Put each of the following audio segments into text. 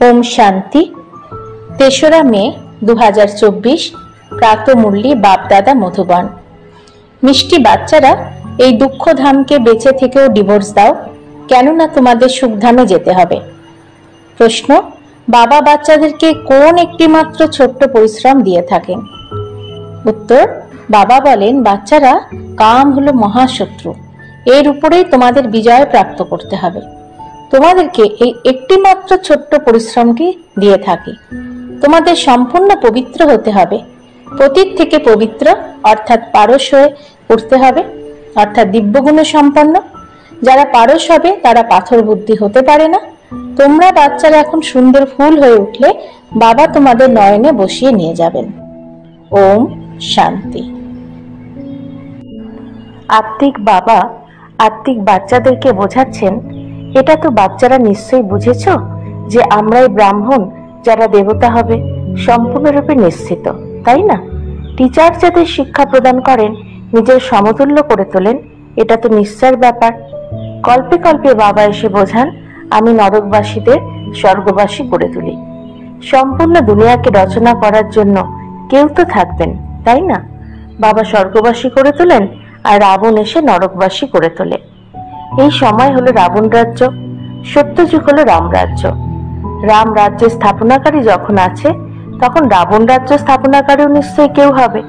ओम शांति। 3रा मे 2024 प्रातमुरली बापदादा मधुबन। मिष्टि बाच्चारा এই দুঃখধামকে বেঁচে থেকেও ডিভোর্স দাও, কেননা তোমাদের সুখধামে যেতে হবে। প্রশ্ন, বাবা বাচ্চাদেরকে কোন একটি মাত্র ছোট্ট পরিশ্রম দিয়ে থাকেন? উত্তর, বাবা বলেন বাচ্চারা কাম হলো মহাশত্রু, এর উপরেই তোমাদের বিজয় প্রাপ্ত করতে হবে। তোমাদেরকে এই একটি মাত্র ছোট্ট পরিশ্রমটি দিয়ে থাকি। তোমাদের সম্পূর্ণ পবিত্র হতে হবে, পতীত থেকে পবিত্র অর্থাৎ পারস হয়ে উঠতে হবে, অর্থাৎ দিব্যগুণে সম্পন্ন। যারা পারস হবে তারা পাথর বুদ্ধি হতে পারে না। তোমরা বাচ্চারা এখন সুন্দর ফুল হয়ে উঠলে বাবা তোমাদের নয়নে বসিয়ে নিয়ে যাবেন। ওম শান্তি। আত্মিক বাবা আত্মিক বাচ্চাদেরকে বোঝাচ্ছেন, এটা তো বাচ্চারা নিশ্চয়ই বুঝেছ যে আমরাই ব্রাহ্মণ, যারা দেবতা হবে সম্পূর্ণরূপে নিশ্চিত, তাই না? টিচার যাদের শিক্ষা প্রদান করেন, নিজের সমতুল্য করে তোলেন, এটা তো নিশ্চয়ের ব্যাপার। কল্পে কল্পে বাবা এসে বোঝান, আমি নরকবাসীদের স্বর্গবাসী করে তুলি। সম্পূর্ণ দুনিয়াকে রচনা করার জন্য কেউ তো থাকবেন, তাই না? বাবা স্বর্গবাসী করে তোলেন আর রাবণ এসে নরকবাসী করে তোলে। এই সময় হলো রাবণ রাজ্য, সত্যযুগ হলো রাম রাজ্য। রাম রাজ্য স্থাপনাকারী যখন আছে, তখন রাবণ রাজ্য স্থাপনাকারীও নিশ্চয়ই কেউ হবে।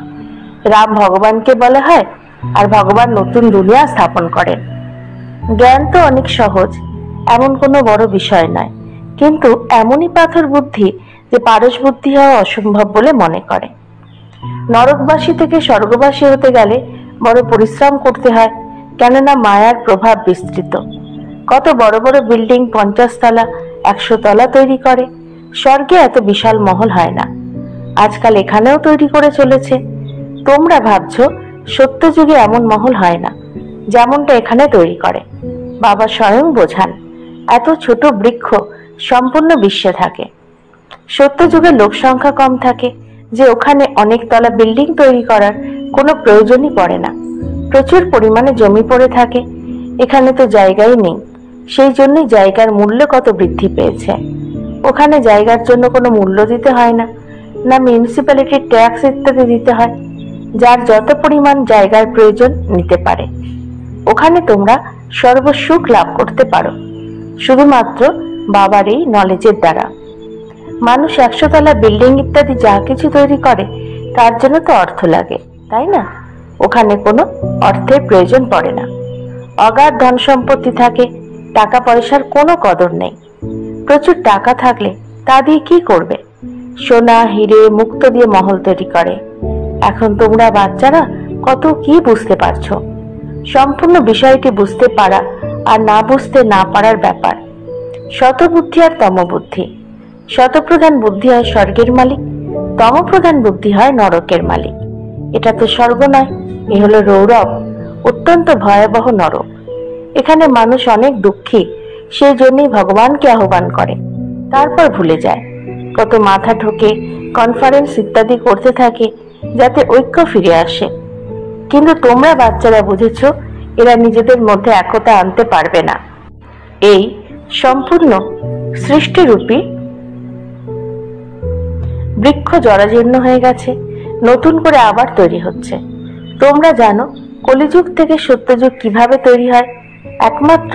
রাম ভগবানকে বলা হয়, আর ভগবান নতুন দুনিয়া স্থাপন করেন। জ্ঞান তো অনেক সহজ, এমন কোনো বড় বিষয় নয়, কিন্তু এমনই পাথর বুদ্ধি যে পারস বুদ্ধি হওয়া অসম্ভব বলে মনে করে। নরকবাসী থেকে স্বর্গবাসী হতে গেলে বড় পরিশ্রম করতে হয়, কেননা মায়ার প্রভাব বিস্তৃত। কত বড় বড় বিল্ডিং 50 তলা 100 তলা তৈরি করে। স্বর্গে এত বিশাল মহল হয় না, আজকাল এখানেও তৈরি করে চলেছে। তোমরা ভাবছো সত্য যুগে এমন মহল হয় না, যেমনটা এখানে তৈরি করে। বাবা স্বয়ং বোঝান, এত ছোট বৃক্ষ সম্পূর্ণ বিশ্বে থাকে। সত্য যুগে লোক সংখ্যা কম থাকে, যে ওখানে অনেক তলা বিল্ডিং তৈরি করার কোনো প্রয়োজনই পড়ে না। প্রচুর পরিমাণে জমি পড়ে থাকে, এখানে তো জায়গাই নেই, সেই জন্যই জায়গার মূল্য কত বৃদ্ধি পেয়েছে। ওখানে জায়গার জন্য কোনো মূল্য দিতে হয় না, না মিউনিসিপ্যালিটির ট্যাক্স ইত্যাদি দিতে হয়। যার যত পরিমাণ জায়গার প্রয়োজন নিতে পারে। ওখানে তোমরা সর্বসুখ লাভ করতে পারো, শুধুমাত্র বাবার এই নলেজের দ্বারা। মানুষ 100 তলা বিল্ডিং ইত্যাদি যা কিছু তৈরি করে, তার জন্য তো অর্থ লাগে, তাই না? ওখানে কোনো অর্থের প্রয়োজন পড়ে না। অগাধ ধন সম্পত্তি থাকে, টাকা পয়সার কোনো কদর নেই। প্রচুর টাকা থাকলে তা দিয়ে কি করবে? সোনা হিরে মুক্ত দিয়ে মহল তৈরি করে। এখন তোমরা বাচ্চারা কত কি বুঝতে পারছো। সম্পূর্ণ বিষয়টি বুঝতে পারা আর না বুঝতে না পারার ব্যাপার। শতবুদ্ধি আর তমবুদ্ধি। শতপ্রধান বুদ্ধি হয় স্বর্গের মালিক, তমপ্রধান বুদ্ধি হয় নরকের মালিক। এটা তো স্বর্গ নয়, এ হলো রৌরব, অত্যন্ত ভয়াবহ নরক। এখানে মানুষ অনেক দুঃখী, সেই জন্যই ভগবানকে আহ্বান করে, তারপর ভুলে যায়। কত মাথা ঠোকে, কনফারেন্স ইত্যাদি করতে থাকে যাতে ঐক্য ফিরে আসে। কিন্তু তোমরা বাচ্চারা বুঝেছ, এরা নিজেদের মধ্যে একতা আনতে পারবে না। এই সম্পূর্ণ সৃষ্টিরূপী বৃক্ষ জরাজীর্ণ হয়ে গেছে, নতুন করে আবার তৈরি হচ্ছে। তোমরা জানো কলিযুগ থেকে সত্যযুগ কিভাবে তৈরি হয়? একমাত্র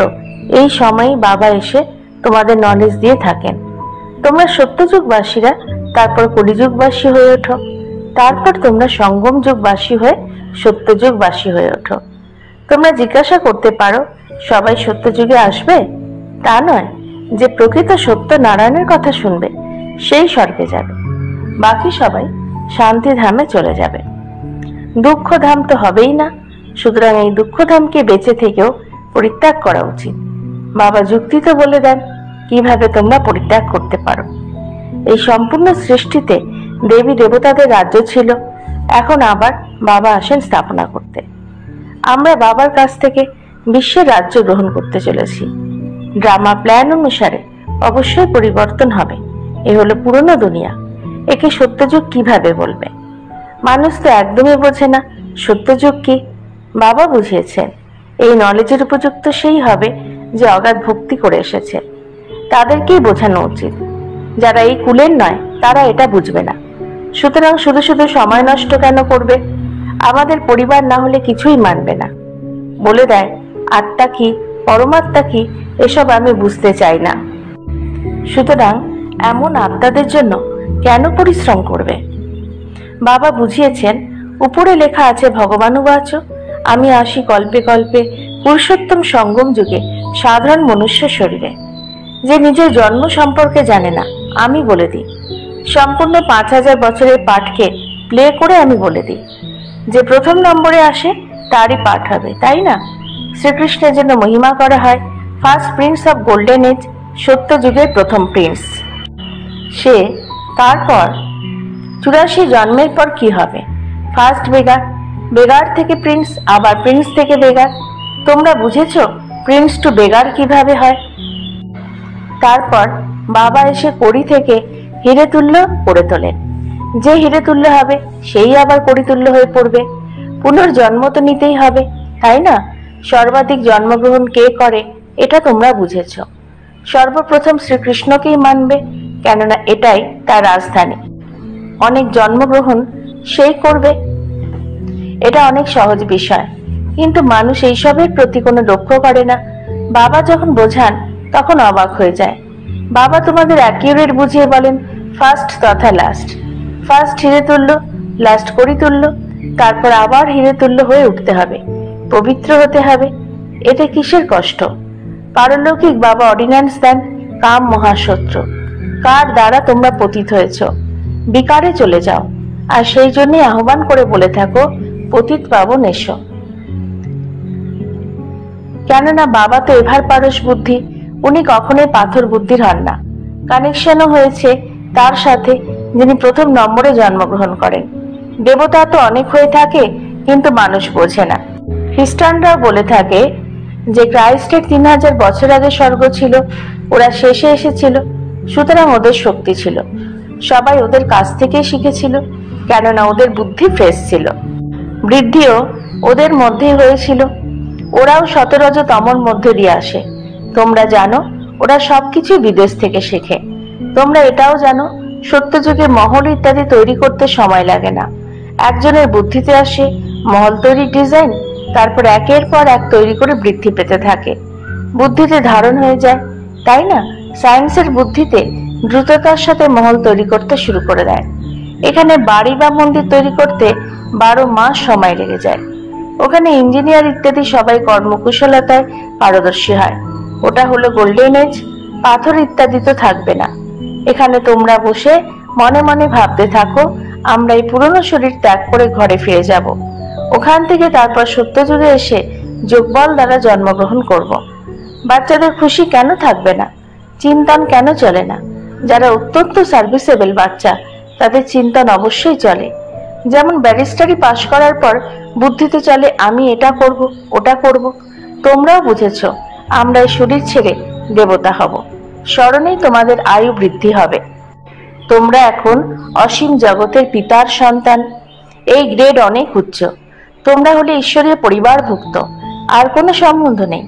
এই সময়ই বাবা এসে তোমাদের নলেজ দিয়ে থাকেন। তোমরা সত্যযুগবাসীরা তারপর কলিযুগবাসী হয়ে ওঠো, তারপর তোমরা সঙ্গম যুগবাসী হয়ে সত্যযুগবাসী হয়ে ওঠো। তোমরা জিজ্ঞাসা করতে পারো, সবাই সত্যযুগে আসবে? তা নয়, যে প্রকৃত সত্য নারায়ণের কথা শুনবে সেই স্বর্গে যাবে, বাকি সবাই শান্তিধামে চলে যাবে। দুঃখধাম তো হবেই না, সুতরাং এই দুঃখধামকে বেঁচে থেকেও পরিত্যাগ করা উচিত। বাবা যুক্তি তো বলে দেন কিভাবে তোমরা পরিত্যাগ করতে পারো। এই সম্পূর্ণ সৃষ্টিতে দেবী দেবতাদের রাজ্য ছিল, এখন আবার বাবা আসেন স্থাপনা করতে। আমরা বাবার কাছ থেকে বিশ্বের রাজ্য গ্রহণ করতে চলেছি। ড্রামা প্ল্যান অনুসারে অবশ্যই পরিবর্তন হবে। এ হলো পুরনো দুনিয়া, একে সত্যযুগ কিভাবে বলবে? মানুষ তো একদমই বোঝে না সত্যযুগ কি। বাবা বুঝিয়েছেন, এই নলেজের উপযুক্ত সেই হবে যে অগাধ ভক্তি করে এসেছে, তাদেরকেই বোঝানো উচিত। যারা এই কুলের নয় তারা এটা বুঝবে না। সুতরাং শুধু শুধু সময় নষ্ট কেন করবে? আমাদের পরিবার না হলে কিছুই মানবে না। বলে দেয় আত্মা কি, পরমাত্মা কি, এসব আমি বুঝতে চাই না। সুতরাং এমন আত্মাদের জন্য কেন পরিশ্রম করবে? বাবা বুঝিয়েছেন, উপরে লেখা আছে ভগবানুবাচ, আমি আসি কল্পে কল্পে পুরুষোত্তম সঙ্গম যুগে সাধারণ মনুষ্য শরীরে। যে নিজের জন্ম সম্পর্কে জানে না, আমি বলে দিই। সম্পূর্ণ 5000 বছরের পাঠকে প্লে করে আমি বলে দিই। যে প্রথম নম্বরে আসে তারই পাঠ হবে, তাই না? শ্রীকৃষ্ণের জন্য মহিমা করা হয় first prince of golden age, সত্য যুগের প্রথম প্রিন্স সে। তারপর 84 জন্মের পর কি হবে? ফার্স্ট বেগার, বেগার থেকে প্রিন্স, আবার প্রিন্স থেকে বেগার। তোমরা বুঝেছো প্রিন্স টু বেগার কিভাবে হয়? তারপর বাবা এসে কড়ি থেকে হিরে তুল্য করে তোলেন। যে হিরে তুল্য হবে সেই আবার কড়ি তুল্য হয়ে পড়বে। পুনর্জন্ম তো নিতেই হবে, তাই না? সর্বাধিক জন্মগ্রহণ কে করে এটা তোমরা বুঝেছ। সর্বপ্রথম শ্রীকৃষ্ণকেই মানবে, কেননা এটাই তার রাজধানী। অনেক জন্মগ্রহণ সেই করবে, এটা অনেক সহজ বিষয়, কিন্তু মানুষ এইসবের প্রতি কোনো লক্ষ্য করে না। বাবা যখন বোঝান তখন অবাক হয়ে যায়। বাবা তোমাদের অ্যাকিউরেট বুঝিয়ে বলেন ফার্স্ট তথা লাস্ট। ফার্স্ট হিরে তুল্য, লাস্ট করি তুল্য, তারপর আবার হিরে তুল্য হয়ে উঠতে হবে, পবিত্র হতে হবে। এতে কিসের কষ্ট? পারলৌকিক বাবা অর্ডিন্যান্স দেন, কাম মহাশত্রু, কার দ্বারা তোমরা পতিত হয়েছ, বিকারে চলে যাও। আর সেই জন্যই আহ্বান করে বলে থাকো পতিত পাবন এসো। কেননা বাবা তো এভার পারস বুদ্ধি, উনি কখনোই পাথর বুদ্ধির হন না। কানেকশনও হয়েছে তার সাথে যিনি প্রথম নম্বরে জন্মগ্রহণ করেন। দেবতা তো অনেক হয়ে থাকে, কিন্তু মানুষ বোঝে না। খ্রিস্টানরাও বলে থাকে যে ক্রাইস্টের 3000 বছর আগে স্বর্গ ছিল, ওরা শেষে এসেছিল, সুতরাং ওদের শক্তি ছিল। সবাই ওদের কাছ থেকে শিখেছিল, কেননা ওদের বুদ্ধি ফ্রেশ ছিল। বৃদ্ধিও ওদের মধ্যেই হয়েছিল। ওরাও সতরজ তমর মধ্যে দিয়ে আসে। তোমরা জানো ওরা সবকিছু বিদেশ থেকে শেখে। তোমরা এটাও জানো সত্যযুগে মহল ইত্যাদি তৈরি করতে সময় লাগে না। একজনের বুদ্ধিতে আসে মহল তৈরির ডিজাইন, তারপর একের পর এক তৈরি করে বৃদ্ধি পেতে থাকে। বুদ্ধিতে ধারণ হয়ে যায়, তাই না? সায়েন্সের বুদ্ধিতে দ্রুততার সাথে মহল তৈরি করতে শুরু করে দেয়। এখানে বাড়ি বা মন্দির তৈরি করতে 12 মাস সময় লেগে যায়। ওখানে ইঞ্জিনিয়ার ইত্যাদি সবাই কর্মকুশলতায় পারদর্শী হয়। ওটা হলো গোল্ডেন এজ। পাথর ইত্যাদি তো থাকবে না। এখানে তোমরা বসে মনে মনে ভাবতে থাকো আমরা এই পুরনো শরীর ত্যাগ করে ঘরে ফিরে যাব। ওখান থেকে তারপর সত্যযুগে এসে যোগবল দ্বারা জন্মগ্রহণ করব। বাচ্চাদের খুশি কেন থাকবে না? চিন্তন কেন চলে না? যারা অত্যন্ত সার্ভিসেবল বাচ্চা তাদের চিন্তন অবশ্যই চলে। যেমন ব্যারিস্টারি পাশ করার পর বুদ্ধিতে চলে আমি এটা করব, ওটা করব। তোমরাও বুঝেছ আমরা এই শরীর ছেড়ে দেবতা হব। স্মরণেই তোমাদের আয়ু বৃদ্ধি হবে। তোমরা এখন অসীম জগতের পিতার সন্তান। এই গ্রেড অনেক উচ্চ। তোমরা হলে ঈশ্বরীয় পরিবারভুক্ত, আর কোনো সম্বন্ধ নেই।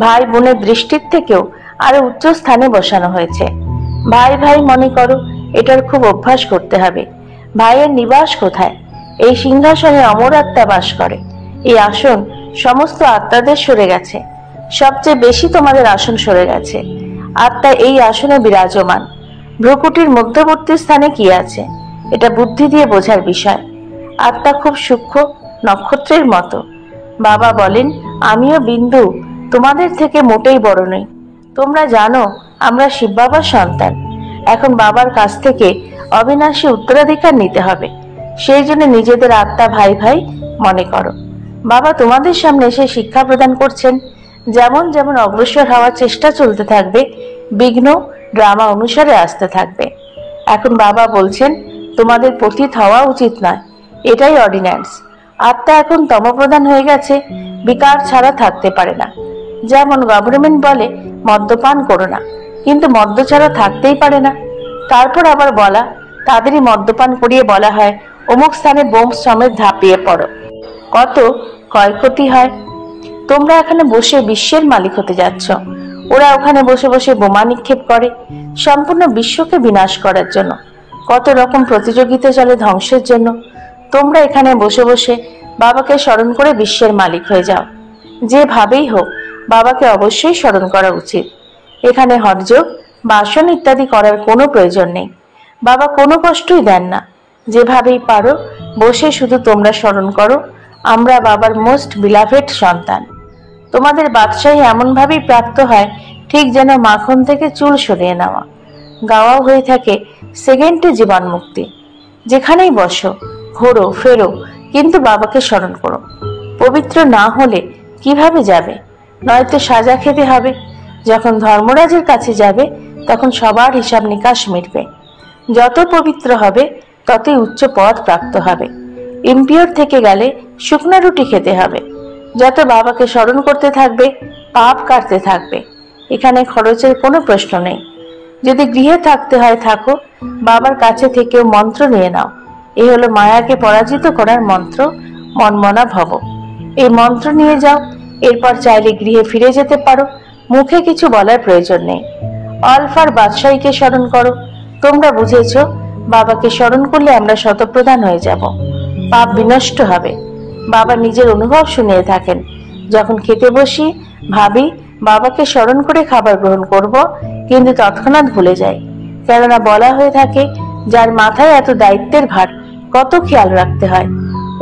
ভাই বোনের দৃষ্টির থেকেও আরো উচ্চ স্থানে বসানো হয়েছে। ভাই ভাই মনে করো, এটার খুব অভ্যাস করতে হবে। ভাইয়ের নিবাস কোথায়? এই সিংহাসনে অমর আত্মা বাস করে। এই আসন সমস্ত আত্মাদের সরে গেছে। সবচেয়ে বেশি তোমাদের আসন সরে গেছে। আত্মা এই আসনে বিরাজমান। ভ্রুকুটির মধ্যবর্তী স্থানে কি আছে এটা বুদ্ধি দিয়ে বোঝার বিষয়। আত্মা খুব সূক্ষ্ম, নক্ষত্রের মতো। বাবা বলেন আমিও বিন্দু, তোমাদের থেকে মোটেই বড় নই। তোমরা জানো আমরা শিব বাবার সন্তান। এখন বাবার কাছ থেকে অবিনাশী উত্তরাধিকার নিতে হবে। সেই জন্য নিজেদের আত্মা ভাই ভাই মনে করো। বাবা তোমাদের সামনে এসে শিক্ষা প্রদান করছেন। যেমন যেমন অগ্রসর হওয়ার চেষ্টা চলতে থাকবে, বিঘ্ন ড্রামা অনুসারে আসতে থাকবে। এখন বাবা বলছেন তোমাদের পতিত হওয়া উচিত নয়, এটাই অর্ডিন্যান্স। আত্মা এখন তমপ্রধান হয়ে গেছে, বিকার ছাড়া থাকতে পারে না। যেমন গভর্নমেন্ট বলে মদ্যপান করো না, কিন্তু মদ্য ছাড়া থাকতেই পারে না। তারপর আবার বলা তাদেরই মদ্যপান করিয়ে বলা হয় অমুক স্থানে বোম সমেত ঝাঁপিয়ে পড়ো, কত ক্ষয়ক্ষতি হয়। তোমরা এখানে বসে বিশ্বের মালিক হতে যাচ্ছ। ওরা ওখানে বসে বসে বোমা নিক্ষেপ করে সম্পূর্ণ বিশ্বকে বিনাশ করার জন্য। কত রকম প্রতিযোগিতা চলে ধ্বংসের জন্য। তোমরা এখানে বসে বসে বাবাকে স্মরণ করে বিশ্বের মালিক হয়ে যাও। যেভাবেই হোক বাবাকে অবশ্যই স্মরণ করা উচিত। এখানে হঠযোগ, বাসন ইত্যাদি করার কোনো প্রয়োজন নেই। বাবা কোনো কষ্টই দেন না। যেভাবেই পারো বসে শুধু তোমরা স্মরণ করো, আমরা বাবার মোস্ট বিলাভেড সন্তান। তোমাদের বাদশাহী এমনভাবেই প্রাপ্ত হয় ঠিক যেন মাখন থেকে চুল সরিয়ে নেওয়া। গাওয়াও হয়ে থাকে সেকেন্ডে জীবন মুক্তি। যেখানেই বসো, ঘোরো, ফেরো, কিন্তু বাবাকে স্মরণ করো। পবিত্র না হলে কিভাবে যাবে? নয়তো সাজা খেতে হবে। যখন ধর্মরাজের কাছে যাবে তখন সবার হিসাব নিকাশ মিটবে। যত পবিত্র হবে ততই উচ্চ পদ প্রাপ্ত হবে। ইম্পিওর থেকে গেলে শুকনো রুটি খেতে হবে। যত বাবাকে স্মরণ করতে থাকবে পাপ কাটতে থাকবে। এখানে খরচের কোনো প্রশ্ন নেই। যদি গৃহে থাকতে হয় থাকো, বাবার কাছে থেকেও মন্ত্র নিয়ে নাও। এই হলো মায়াকে পরাজিত করার মন্ত্র, মনমনা ভব। এই মন্ত্র নিয়ে যাও। এরপর চাইলে গৃহে ফিরে যেতে পারো। মুখে কিছু বলার প্রয়োজন নেই। অলফার বাদশাহীকে স্মরণ করো। তোমরা বুঝেছ, বাবাকে স্মরণ করলে আমরা শতপ্রধান হয়ে যাব, পাপ বিনষ্ট হবে। বাবা নিজের অনুভব শুনিয়ে থাকেন। যখন খেতে বসি ভাবি বাবাকে স্মরণ করে খাবার গ্রহণ করব, কিন্তু তৎক্ষণাৎ ভুলে যাই। কেননা বলা হয়ে থাকে, যার মাথায় এত দায়িত্বের ভার কত খেয়াল রাখতে হয়।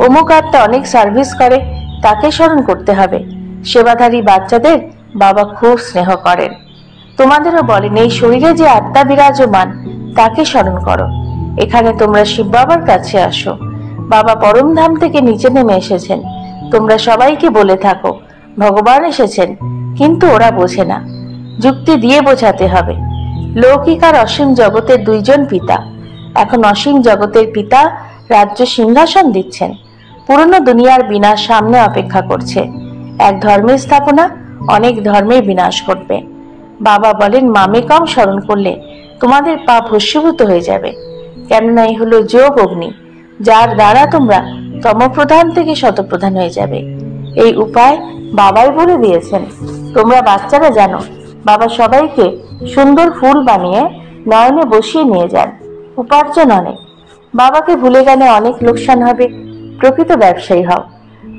অমুক আত্মা অনেক সার্ভিস করে, তাকে স্মরণ করতে হবে। সেবাধারী বাচ্চাদের বাবা খুব স্নেহ করেন। তোমাদেরও বলেন, এই শরীরে যে আত্মা বিরাজমান তাকে স্মরণ করো। এখানে তোমরা শিব বাবার কাছে আসো। বাবা পরমধাম থেকে নিচে নেমে এসেছেন। তোমরা সবাইকে বলে থাকো ভগবান এসেছেন, কিন্তু ওরা বোঝে না। যুক্তি দিয়ে বোঝাতে হবে। লৌকিক আর অসীম জগতের দুইজন পিতা। এখন অসীম জগতের পিতা রাজ্য সিংহাসন দিচ্ছেন। পুরনো দুনিয়ার বিনাশ সামনে অপেক্ষা করছে। এক ধর্মের স্থাপনা অনেক ধর্মের বিনাশ ঘটবে। বাবা বলেন, মামেকম স্মরণ করলে তোমাদের পাপ ভস্মীভূত হয়ে যাবে। কেননা এই হলো যোগ অগ্নি, যার দ্বারা তোমরা তমপ্রধান থেকে শতপ্রধান হয়ে যাবে। এই উপায় বাবাই বলে দিয়েছেন। তোমরা বাচ্চারা জানো, বাবা সবাইকে সুন্দর ফুল বানিয়ে নয়নে বসিয়ে নিয়ে যান। উপার্জন অনেক। বাবাকে ভুলে গেলে অনেক লোকসান হবে। প্রকৃত ব্যবসায়ী হও।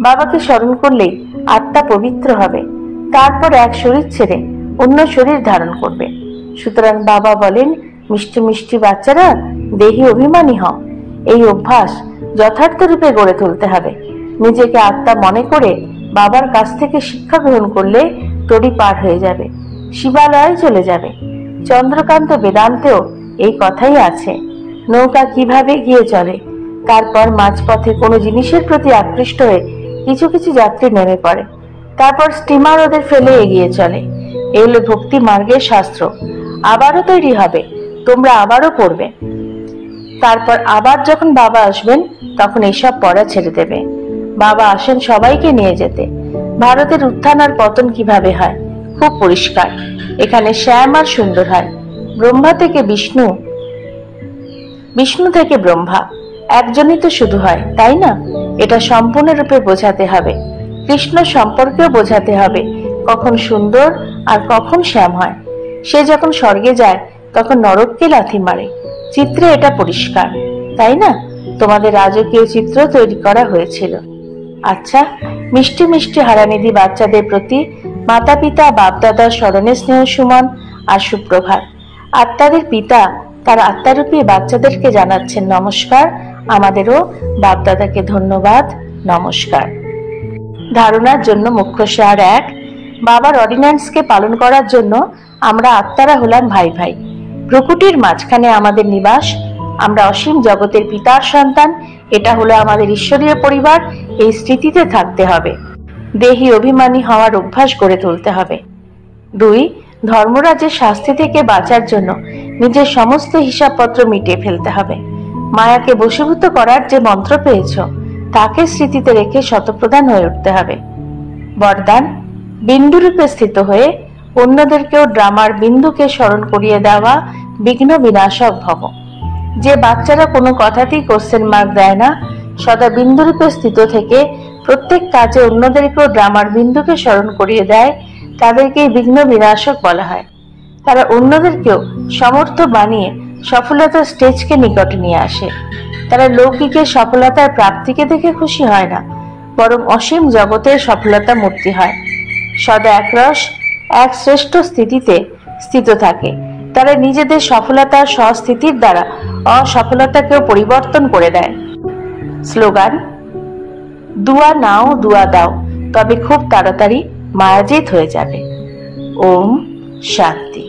বাবাকে স্মরণ করলেই আত্মা পবিত্র হবে। তারপর এক শরীর ছেড়ে অন্য শরীর ধারণ করবে। সুতরাং বাবা বলেন, মিষ্টি মিষ্টি বাচ্চারা দেহি অভিমানী হও। এই অভ্যাস যথার্থ রূপে গড়ে তুলতে হবে। নিজেকে আত্মা মনে করে বাবার কাছ থেকে শিক্ষা গ্রহণ করলে তরি পার হয়ে যাবে, শিবালয়ে চলে যাবে। চন্দ্রকান্ত বেদান্তেও এই কথাই আছে। নৌকা কিভাবে গিয়ে চলে, তারপর মাঝপথে কোনো জিনিসের প্রতি আকৃষ্ট হয়ে কিছু কিছু যাত্রী নেমে পড়ে, তারপর স্টিমার ওদের ফেলে এগিয়ে চলে। এই হলো ভক্তি মার্গের শাস্ত্র। আবারও তৈরি হবে, তোমরা আবারও পড়বে। তারপর আবার যখন বাবা আসবেন তখন এসব পড়া ছেড়ে দেবে। বাবা আসেন সবাইকে নিয়ে যেতে। ভারতের উত্থান আর পতন কিভাবে হয় খুব পরিষ্কার। এখানে শ্যাম আর সুন্দর হয়। ব্রহ্মা থেকে বিষ্ণু, বিষ্ণু থেকে ব্রহ্মা, একজনই তো শুধু হয়, তাই না? এটা সম্পূর্ণরূপে বোঝাতে হবে। কৃষ্ণ সম্পর্কেও বোঝাতে হবে, কখন সুন্দর আর কখন শ্যাম হয়। সে যখন স্বর্গে যায় তখন নরককে লাথি মারে। চিত্রে এটা পরিষ্কার, তাই না? তোমাদের রাজকীয় চিত্র তৈরি করা হয়েছিল। আচ্ছা, মিষ্টি মিষ্টি হারানিধি বাচ্চাদের প্রতি মাতা পিতা বাপদাদার স্মরণে স্নেহ সুমন আর সুপ্রভাত। আত্মাদের পিতা তার আত্মারূপী বাচ্চাদেরকে জানাচ্ছেন নমস্কার। আমাদেরও বাপদাদাকে ধন্যবাদ, নমস্কার। ধারণার জন্য মুখ্য সার এক, বাবার অর্ডিন্যান্সকে পালন করার জন্য আমরা আত্মারা হলাম ভাই ভাই। প্রকৃতির মাঝখানে আমাদের নিবাস। আমরা অসীম জগতের পিতার সন্তান। এটা হলো আমাদের ঈশ্বরীয় পরিবার। এই স্মৃতিতে থাকতে হবে। দেহি অভিমানী হওয়ার অভ্যাস গড়ে তুলতে হবে। 2, ধর্মরাজের শাস্তি থেকে বাঁচার জন্য নিজের সমস্ত হিসাবপত্র মিটিয়ে ফেলতে হবে। মায়াকে বশীভূত করার যে মন্ত্র পেয়েছ তাকে স্মৃতিতে রেখে শতপ্রধান হয়ে উঠতে হবে। বরদান, বিন্দুরূপে স্থিত হয়ে অন্যদেরকেও ড্রামার বিন্দুকে স্মরণ করিয়ে দেওয়া বিঘ্ন বিনাশক ভব। যে বাচ্চারা কোনো কথাতেই কোশ্চেন মার্ক দেয় না, সদা বিন্দুরূপে স্থিত থেকে প্রত্যেক কাজে অন্যদেরকেও ড্রামার বিন্দুকে স্মরণ করিয়ে দেয়, তাদেরকেই বিঘ্ন বিনাশক বলা হয়। তারা অন্যদেরকেও সমর্থ বানিয়ে সফলতার স্টেজকে নিকটে নিয়ে আসে। তারা লৌকিকের সফলতার প্রাপ্তিকে দেখে খুশি হয় না, বরং অসীম জগতের সফলতা মূর্তি হয়। সদা একরস এক শ্রেষ্ঠ স্থিতিতে স্থিত থাকে। তারা নিজেদের সফলতার সহস্থিতির দ্বারা অসফলতাকেও পরিবর্তন করে দেয়। স্লোগান: দুয়া নাও দুয়া দাও, তবে খুব তাড়াতাড়ি মায়াজিত হয়ে যাবে। ওম শান্তি।